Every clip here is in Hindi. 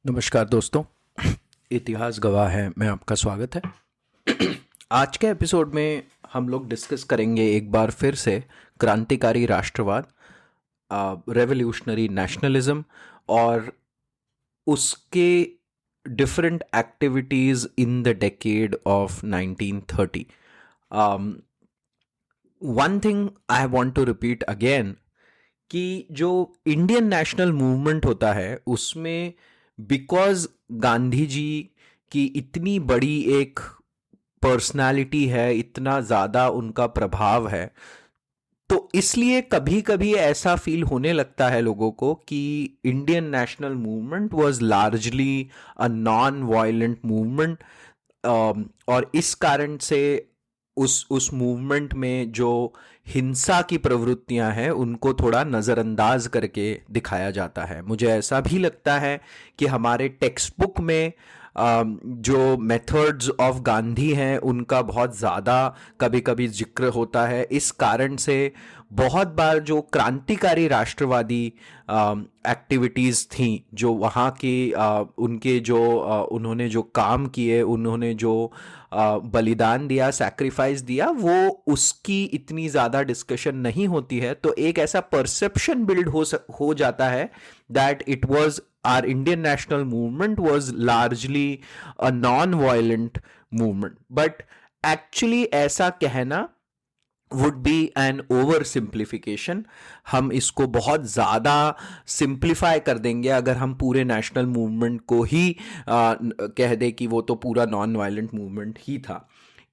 नमस्कार दोस्तों। इतिहास गवाह है मैं आपका स्वागत है। आज के एपिसोड में हम लोग डिस्कस करेंगे एक बार फिर से क्रांतिकारी राष्ट्रवाद, रेवोल्यूशनरी नेशनलिज्म और उसके different activities in the decade of 1930। One thing I want to repeat again कि जो इंडियन नेशनल मूवमेंट होता है उसमें बिकॉज गांधी जी की इतनी बड़ी एक पर्सनालिटी है, इतना ज़्यादा उनका प्रभाव है, तो इसलिए कभी कभी ऐसा फील होने लगता है लोगों को कि Indian national movement was largely a non violent movement. और इस कारण से उस मूवमेंट में जो हिंसा की प्रवृत्तियां हैं उनको थोड़ा नज़रअंदाज करके दिखाया जाता है। मुझे ऐसा भी लगता है कि हमारे टेक्स्ट बुक में जो मेथड्स ऑफ गांधी हैं उनका बहुत ज़्यादा कभी कभी जिक्र होता है। इस कारण से बहुत बार जो क्रांतिकारी राष्ट्रवादी एक्टिविटीज़ थी, जो वहाँ की उनके जो उन्होंने जो काम किए, उन्होंने जो बलिदान दिया, सैक्रिफाइस दिया, वो उसकी इतनी ज़्यादा डिस्कशन नहीं होती है। तो एक ऐसा परसेप्शन बिल्ड हो जाता है that it was our Indian national movement was largely a non-violent movement. But actually ऐसा कहना would be an oversimplification। हम इसको बहुत ज़्यादा सिंप्लीफाई कर देंगे अगर हम पूरे नेशनल मूवमेंट को ही कह दे कि वो तो पूरा नॉन वायलेंट मूवमेंट ही था,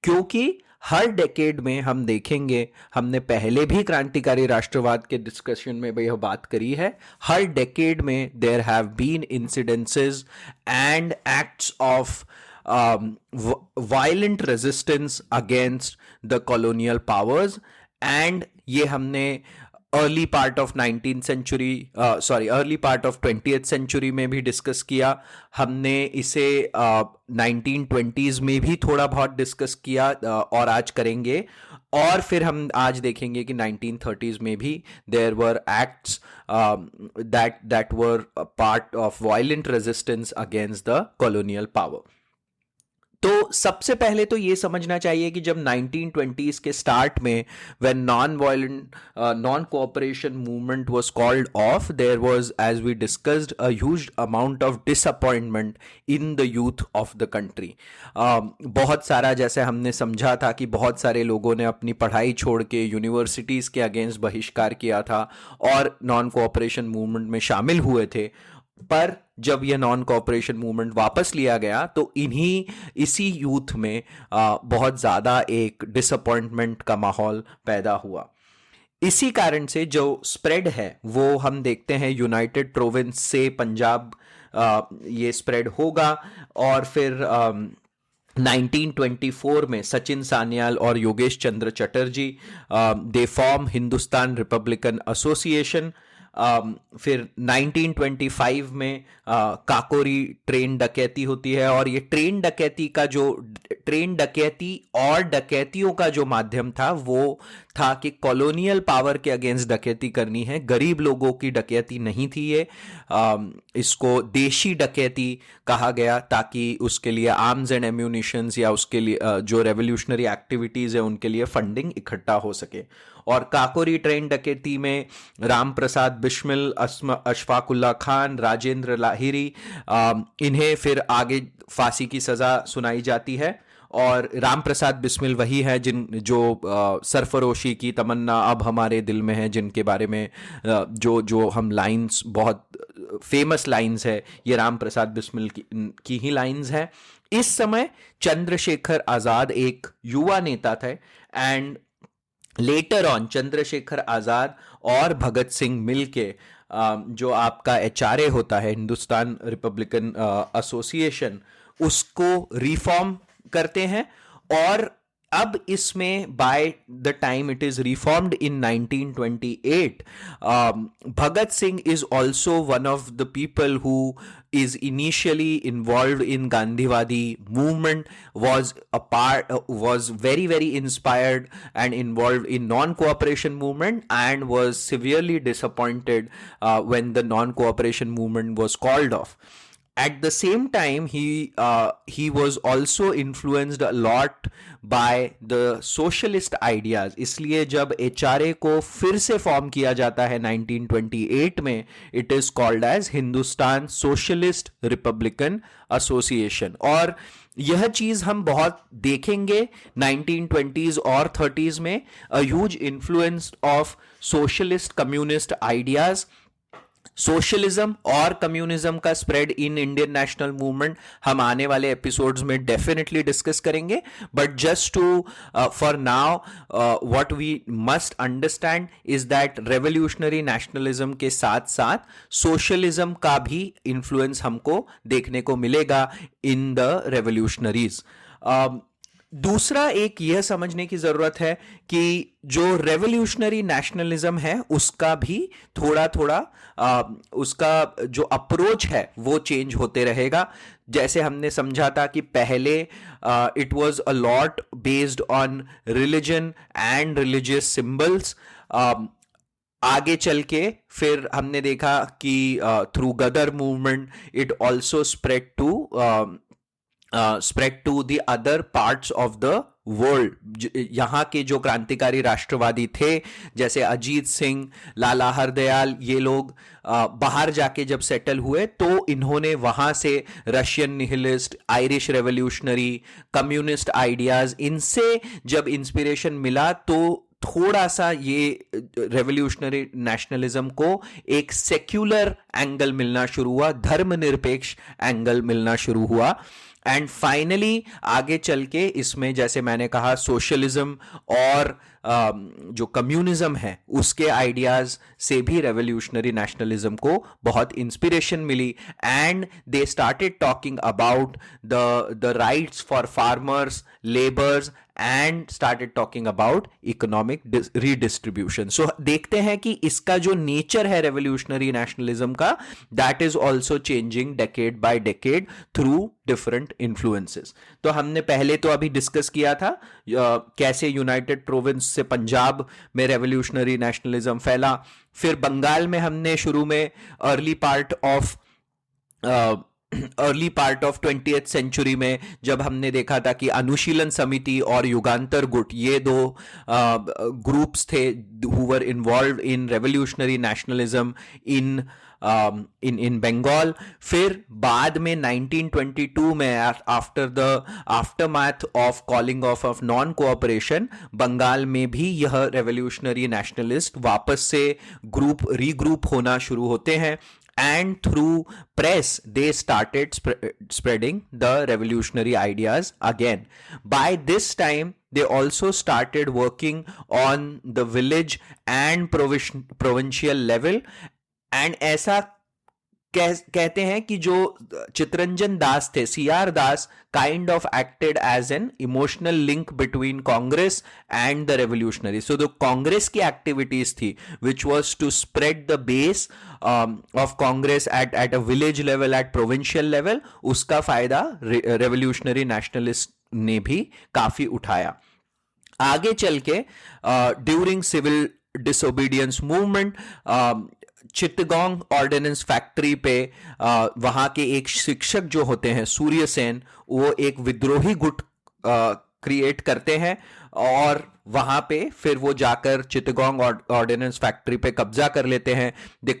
क्योंकि हर डेकेड में हम देखेंगे, हमने पहले भी क्रांतिकारी राष्ट्रवाद के डिस्कशन में भी यह बात करी है, हर डेकेड में there have been incidences and acts of violent resistance against the colonial powers। And ये हमने early part of 19th century, early part of 20th century में भी डिस्कस किया। हमने इसे 1920s में भी थोड़ा बहुत डिस्कस किया और आज करेंगे। और फिर हम आज देखेंगे कि 1930s में भी there were acts that were part of violent resistance against the colonial power. तो सबसे पहले तो ये समझना चाहिए कि जब 1920s के स्टार्ट में when non violent non cooperation movement was called off, there was, as we discussed, a huge amount of disappointment in the youth of the country. बहुत सारा, जैसे हमने समझा था कि बहुत सारे लोगों ने अपनी पढ़ाई छोड़ के यूनिवर्सिटीज़ के अगेंस्ट बहिष्कार किया था और नॉन कोऑपरेशन मूवमेंट में शामिल हुए थे। पर जब यह नॉन कॉपरेशन मूवमेंट वापस लिया गया तो इसी यूथ में बहुत ज़्यादा एक डिसअपॉइंटमेंट का माहौल पैदा हुआ। इसी कारण से जो स्प्रेड है वो हम देखते हैं यूनाइटेड प्रोविंस से पंजाब ये स्प्रेड होगा। और फिर 1924 में सचिन सान्याल और Yogesh Chandra Chatterjee they form Hindustan Republican Association. फिर 1925 में काकोरी ट्रेन डकैती होती है, और ये ट्रेन डकैती और डकैतियों का जो माध्यम था वो था कि कॉलोनियल पावर के अगेंस्ट डकैती करनी है, गरीब लोगों की डकैती नहीं थी ये। इसको देशी डकैती कहा गया ताकि उसके लिए आर्म्स एंड एम्यूनिशंस या उसके लिए जो रेवोल्यूशनरी एक्टिविटीज़ है उनके लिए फंडिंग इकट्ठा हो सके। और काकोरी ट्रेन डकैती में राम प्रसाद बिस्मिल, अशफाकुल्ला खान, राजेंद्र लाहिरी, इन्हें फिर आगे फांसी की सज़ा सुनाई जाती है। और राम प्रसाद बिस्मिल वही है जो सरफरोशी की तमन्ना अब हमारे दिल में है, जिनके बारे में जो हम लाइंस, बहुत फेमस लाइंस है, ये राम प्रसाद बिस्मिल की ही लाइंस है। इस समय चंद्रशेखर आज़ाद एक युवा नेता थे, and later on Chandrashekhar Azad और भगत सिंह मिलके जो आपका एचआरए होता है, हिंदुस्तान रिपब्लिकन एसोसिएशन, उसको रिफॉर्म करते हैं। और अब इसमें by the time it is reformed in 1928, Bhagat Singh is also one of the people who is initially involved in Gandhiwadi movement, was very inspired and involved in non-cooperation movement, and was severely disappointed when the non-cooperation movement was called off। at the same time he was also influenced a lot by the socialist ideas. इसलिए जब HRA को फिर से फॉर्म किया जाता है 1928 में, it is called as Hindustan socialist Republican association. और यह चीज हम बहुत देखेंगे 1920s और 30s में, a huge influence of socialist communist ideas। Socialism और कम्युनिज्म का spread in Indian national movement हम आने वाले एपिसोड्स में डेफिनेटली डिस्कस करेंगे, but just to for now what we must understand is that revolutionary nationalism के साथ साथ सोशलिज्म का भी इन्फ्लुएंस हमको देखने को मिलेगा इन द रेवोल्यूशनरीज। दूसरा एक यह समझने की जरूरत है कि जो रेवोल्यूशनरी नेशनलिज्म है उसका भी थोड़ा थोड़ा उसका जो अप्रोच है वो चेंज होते रहेगा। जैसे हमने समझा था कि पहले it was a lot based on religion and religious symbols. आगे चल के फिर हमने देखा कि through Ghadar movement it also spread to the other parts of the world. यहाँ के जो क्रांतिकारी राष्ट्रवादी थे जैसे अजीत सिंह, लाला हरदयाल, ये लोग बाहर जाके जब सेटल हुए तो इन्होंने वहां से Russian nihilist, Irish revolutionary, communist ideas, इनसे जब इंस्पिरेशन मिला तो थोड़ा सा ये रेवोल्यूशनरी नेशनलिज्म को एक सेक्युलर एंगल मिलना शुरू हुआ, धर्मनिरपेक्ष एंगल मिलना शुरू हुआ। एंड फाइनली आगे चल के इसमें जैसे मैंने कहा सोशलिज्म और जो कम्युनिज्म है उसके आइडियाज से भी रेवोल्यूशनरी नेशनलिज्म को बहुत इंस्पिरेशन मिली। And they started talking about the rights for farmers, labours and started talking about economic redistribution. So देखते हैं कि इसका जो नेचर है रेवोल्यूशनरी नेशनलिज्म का, that is also changing decade by decade through different influences. तो हमने पहले तो अभी डिस्कस किया था कैसे यूनाइटेड प्रोविंस से पंजाब में रेवोल्यूशनरी नेशनलिज्म फैला। फिर बंगाल में हमने शुरू में early part of 20th century में जब हमने देखा था कि अनुशीलन समिति और युगांतर गुट, ये दो ग्रुप्स थे who were involve in revolutionary nationalism in Bengal. फिर बाद में 1922 में after the aftermath of calling of non cooperation, Bengal में भी यह रेवोल्यूशनरी नेशनलिस्ट वापस से रीग्रुप होना शुरू होते हैं। And through press they started spreading the revolutionary ideas again. By this time they also started working on the village and provincial level। and ऐसा कहते हैं कि जो चितरंजन दास थे, CR Das, kind of acted as an emotional link between Congress and the revolutionary. So जो कांग्रेस की एक्टिविटीज थी which was to spread the base of Congress at a village level, at provincial level, उसका फायदा रेवोल्यूशनरी नेशनलिस्ट ने भी काफी उठाया। आगे चल के during civil disobedience movement Chittagong ordnance factory पे वहां के एक शिक्षक जो होते हैं सूर्य सेन, वो एक विद्रोही गुट क्रिएट करते हैं और वहां पे फिर वो जाकर चित्तगोंग ऑर्डिनेंस फैक्ट्री पे कब्जा कर लेते हैं। They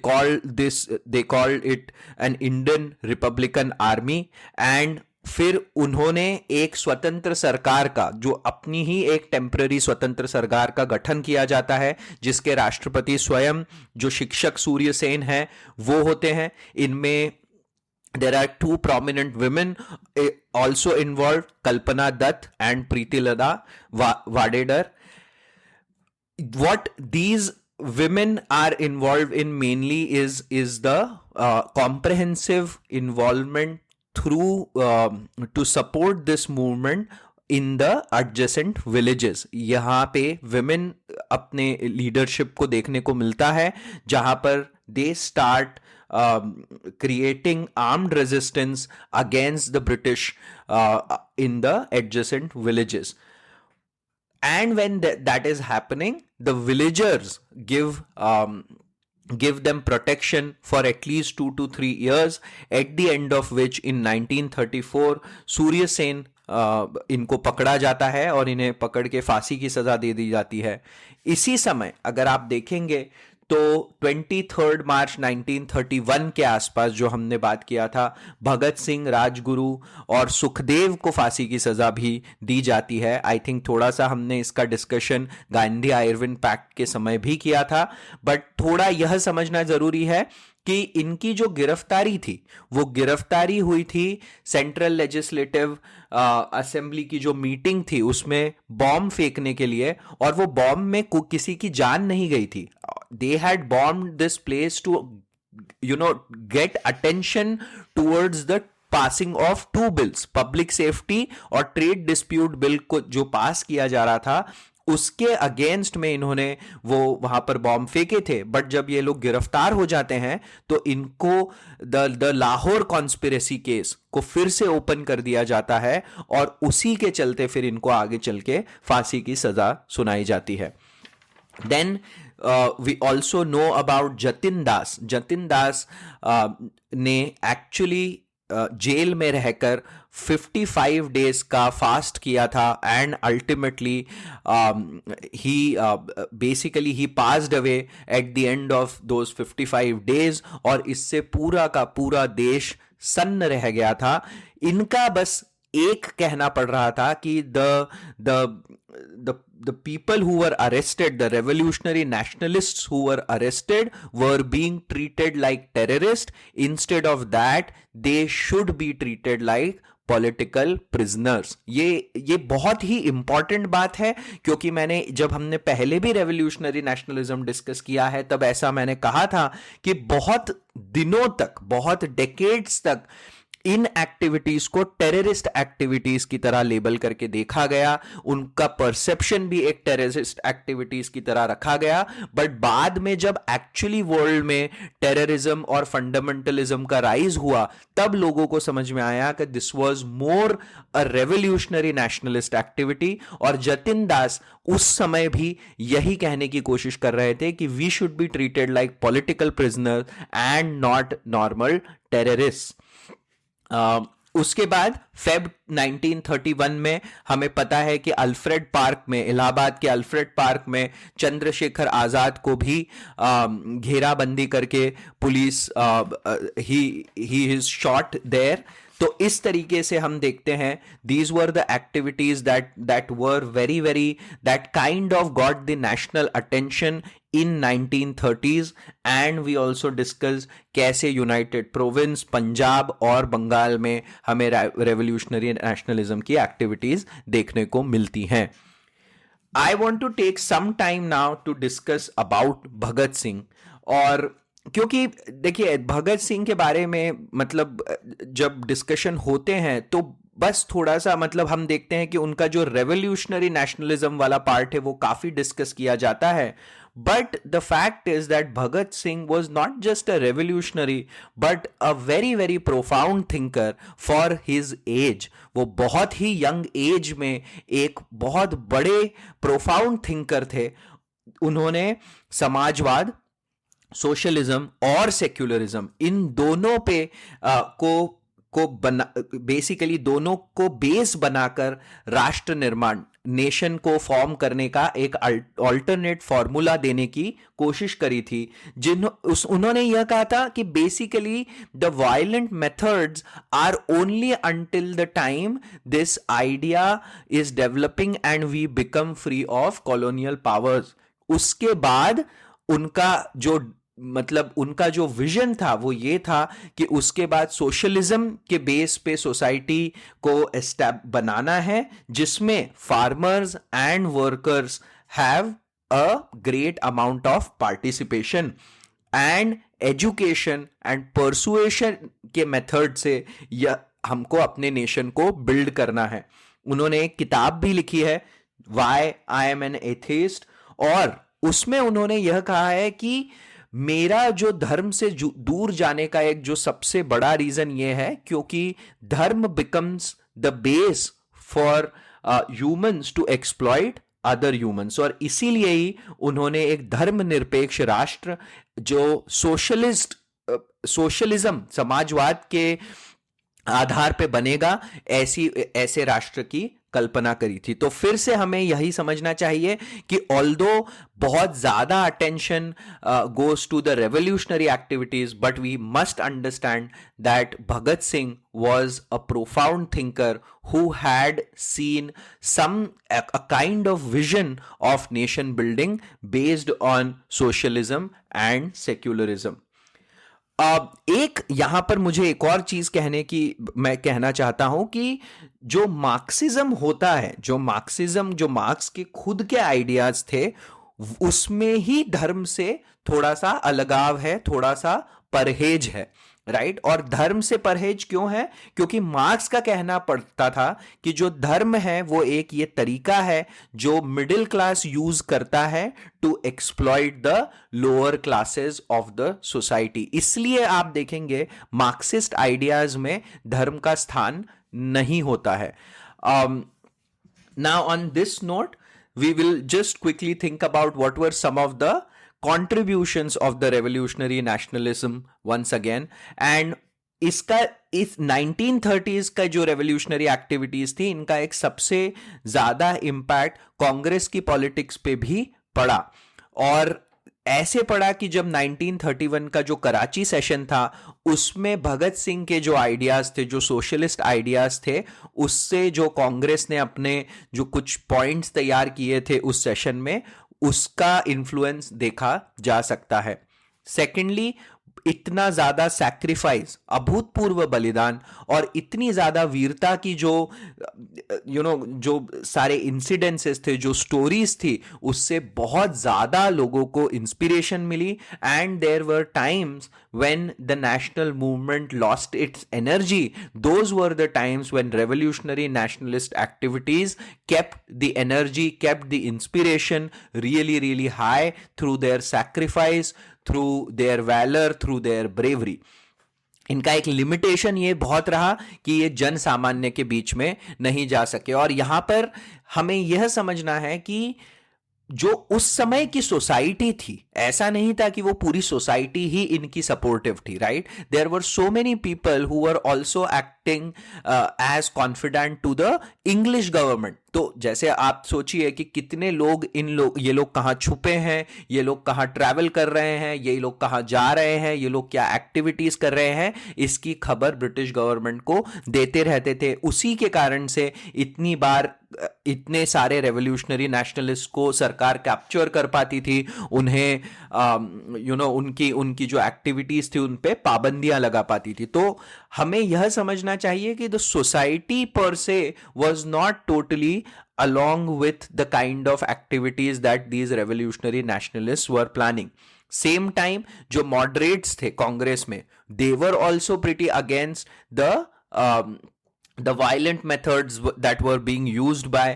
called it an Indian Republican army. And फिर उन्होंने एक स्वतंत्र सरकार का, जो अपनी ही एक टेम्पररी स्वतंत्र सरकार का गठन किया जाता है, जिसके राष्ट्रपति स्वयं जो शिक्षक सूर्य सेन हैं वो होते हैं। इनमें there are two prominent women also involved, Kalpana Dutt and Preetilada Vadedar. What these women are involved in mainly is the comprehensive involvement through to support this movement in the adjacent villages। यहाँ पे women अपने leadership को देखने को मिलता है जहाँ पर they start creating armed resistance against the British in the adjacent villages। And when that is happening, the villagers give give them protection for at least 2 to 3 years, at the end of which in 1934 Surya Sen इनको पकड़ा जाता है और इन्हें पकड़ के फांसी की सजा दे दी जाती है। इसी समय अगर आप देखेंगे तो 23 मार्च 1931 के आसपास जो हमने बात किया था, भगत सिंह, राजगुरु और सुखदेव को फांसी की सजा भी दी जाती है। आई थिंक थोड़ा सा हमने इसका डिस्कशन गांधी आयरविन पैक्ट के समय भी किया था, बट थोड़ा यह समझना जरूरी है कि इनकी जो गिरफ्तारी थी वो गिरफ्तारी हुई थी सेंट्रल लेजिस्लेटिव असेंबली की जो मीटिंग थी उसमें बॉम्ब फेंकने के लिए, और वो बॉम्ब में किसी की जान नहीं गई थी। They had bombed this place to get attention towards the passing of 2 bills, public safety और ट्रेड डिस्प्यूट बिल को जो पास किया जा रहा था उसके अगेंस्ट में इन्होंने वो वहां पर बॉम्ब फेंके थे। बट जब ये लोग गिरफ्तार हो जाते हैं तो इनको द लाहौर कॉन्स्पिरेसी केस को फिर से ओपन कर दिया जाता है और उसी के चलते फिर इनको आगे चल के फांसी की सजा सुनाई जाती है। Then we also know about Jatin Das. Jatin Das ने एक्चुअली जेल में रहकर 55 डेज का फास्ट किया था and ultimately he basically he passed away at the end of those 55 days, और इससे पूरा का पूरा देश सन्न रह गया था। इनका बस एक कहना पड़ रहा था कि the people who were arrested, the revolutionary nationalists who were arrested, were being treated like terrorists. Instead of that, they should be treated like political prisoners. ये बहुत ही इंपॉर्टेंट बात है, क्योंकि जब हमने पहले भी रेवोल्यूशनरी नेशनलिज्म डिस्कस किया है तब ऐसा मैंने कहा था कि बहुत दिनों तक, बहुत डेकेड्स तक इन एक्टिविटीज को टेररिस्ट एक्टिविटीज की तरह लेबल करके देखा गया, उनका परसेप्शन भी एक टेररिस्ट एक्टिविटीज की तरह रखा गया। बट बाद में जब एक्चुअली वर्ल्ड में टेररिज्म और फंडामेंटलिज्म का राइज हुआ तब लोगों को समझ में आया कि this was more a revolutionary nationalist activity. और जतिन दास उस समय भी यही कहने की कोशिश कर रहे थे कि we should be treated like political prisoner and not normal terrorist. उसके बाद फेब 1931 में हमें पता है कि अल्फ्रेड पार्क में, इलाहाबाद के अल्फ्रेड पार्क में चंद्रशेखर आजाद को भी घेराबंदी करके police he is shot there. तो इस तरीके से हम देखते हैं these were the activities that were very very that kind of got the national attention in 1930s। And we also discuss कैसे यूनाइटेड प्रोविंस, पंजाब और बंगाल में हमें रेवोल्यूशनरी नेशनलिज्म की एक्टिविटीज देखने को मिलती हैं। I want to take some time now to discuss about Bhagat Singh. और क्योंकि देखिए भगत सिंह के बारे में मतलब जब डिस्कशन होते हैं तो बस थोड़ा सा मतलब हम देखते हैं कि उनका जो रेवोल्यूशनरी नेशनलिज्म वाला पार्ट है वो काफी डिस्कस किया जाता है। But the fact is that Bhagat Singh was not just a revolutionary but a very very profound thinker for his age. वो बहुत ही यंग एज में एक बहुत बड़े प्रोफाउंड थिंकर थे। उन्होंने समाजवाद, सोशलिज्म और सेक्युलरिज्म इन दोनों पे को बना, बेसिकली दोनों को बेस बनाकर राष्ट्र निर्माण, नेशन को फॉर्म करने का एक अल्टरनेट फॉर्मूला देने की कोशिश करी थी। उन्होंने यह कहा था कि basically the violent methods are only until the time this idea is developing and we become free of colonial powers. उसके बाद उनका जो विजन था वो ये था कि उसके बाद सोशलिज्म के बेस पे सोसाइटी को बनाना है जिसमें farmers and workers have a great amount of participation and education and persuasion के मेथड से हमको अपने नेशन को बिल्ड करना है। उन्होंने एक किताब भी लिखी है, why I am an atheist, और उसमें उन्होंने यह कहा है कि मेरा जो धर्म से दूर जाने का एक जो सबसे बड़ा रीजन ये है क्योंकि धर्म becomes the base for humans to exploit other humans, और इसीलिए ही उन्होंने एक धर्मनिरपेक्ष राष्ट्र जो सोशलिज्म समाजवाद के आधार पे बनेगा, ऐसे राष्ट्र की कल्पना करी थी। तो फिर से हमें यही समझना चाहिए कि ऑल्दो बहुत ज्यादा attention goes to the revolutionary activities, but we must understand that Bhagat Singh was a profound thinker who had seen a kind of vision of nation building based on socialism and secularism. एक यहां पर मुझे एक और चीज मैं कहना चाहता हूं कि जो मार्क्सिज्म होता है, जो मार्क्स के खुद के आइडियाज थे, उसमें ही धर्म से थोड़ा सा अलगाव है, थोड़ा सा परहेज है, राइट। और धर्म से परहेज क्यों है? क्योंकि मार्क्स का कहना पड़ता था कि जो धर्म है वो एक ये तरीका है जो मिडिल क्लास यूज करता है to exploit the lower classes of the society. इसलिए आप देखेंगे मार्क्सिस्ट आइडियाज में धर्म का स्थान नहीं होता है। Now on this note we will just quickly think about what were some of the contributions of the revolutionary nationalism once again, and इस 1930s का जो रेवोल्यूशनरी एक्टिविटीज थी, इनका एक सबसे ज्यादा इंपैक्ट कांग्रेस की पॉलिटिक्स पे भी पड़ा। और ऐसे पड़ा कि जब 1931 का जो कराची सेशन था, उसमें भगत सिंह के जो आइडियाज थे, जो सोशलिस्ट आइडियाज थे, उससे जो कांग्रेस ने अपने जो कुछ पॉइंट्स तैयार किए थे उस सेशन में, उसका इन्फ्लुएंस देखा जा सकता है। सेकेंडली, इतना ज्यादा सैक्रिफाइस, अभूतपूर्व बलिदान और इतनी ज्यादा वीरता की जो जो सारे इंसिडेंसेस थे, जो स्टोरीज थी, उससे बहुत ज्यादा लोगों को इंस्पिरेशन मिली। And there were times when the national movement lost its energy. Those were the times when revolutionary nationalist activities kept the energy, kept the inspiration really, really high through their sacrifice, through their valor, through their bravery. इनका एक लिमिटेशन ये बहुत रहा कि ये जन सामान्य के बीच में नहीं जा सके। और यहां पर हमें यह समझना है कि जो उस समय की सोसाइटी थी, ऐसा नहीं था कि वो पूरी सोसाइटी ही इनकी सपोर्टिव थी, right. There were so many people who were also acting as confidant to the English government. तो जैसे आप सोचिए कि कितने लोग ये लोग कहां छुपे हैं, ये लोग कहां ट्रैवल कर रहे हैं, ये लोग कहां जा रहे हैं, ये लोग क्या एक्टिविटीज कर रहे हैं, इसकी खबर ब्रिटिश गवर्नमेंट को देते रहते थे। उसी के कारण से इतनी बार इतने सारे रेवोल्यूशनरी नेशनलिस्ट को सरकार कैप्चर कर पाती थी, उन्हें उनकी जो एक्टिविटीज थी उन पे पाबंदियां लगा पाती थी। तो हमें यह समझना चाहिए कि द सोसाइटी पर से was not totally along with the kind of activities that these revolutionary nationalists were planning. Same time, जो moderates थे कांग्रेस में, they were also pretty against the violent methods that were being used by.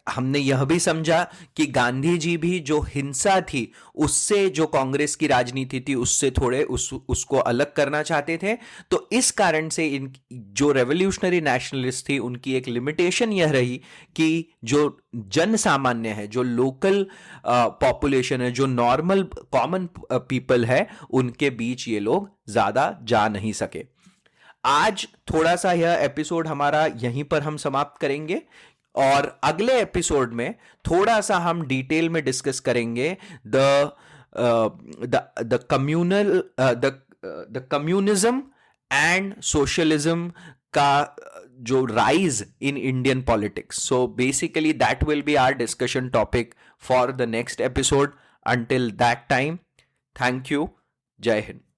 हमने यह भी समझा कि गांधी जी भी जो हिंसा थी, उससे जो कांग्रेस की राजनीति थी, उससे थोड़े उसको अलग करना चाहते थे। तो इस कारण से इन जो रेवोल्यूशनरी नेशनलिस्ट थी, उनकी एक लिमिटेशन यह रही कि जो जन सामान्य है, जो लोकल पॉपुलेशन है, जो नॉर्मल कॉमन पीपल है, उनके बीच ये लोग ज्यादा जा नहीं सके। आज थोड़ा सा यह एपिसोड हमारा यहीं पर हम समाप्त करेंगे, और अगले एपिसोड में थोड़ा सा हम डिटेल में डिस्कस करेंगे द कम्युनिज्म एंड सोशलिज्म का जो rise in Indian politics. So basically that will be our discussion topic for the next episode. Until that time, thank you, जय हिंद।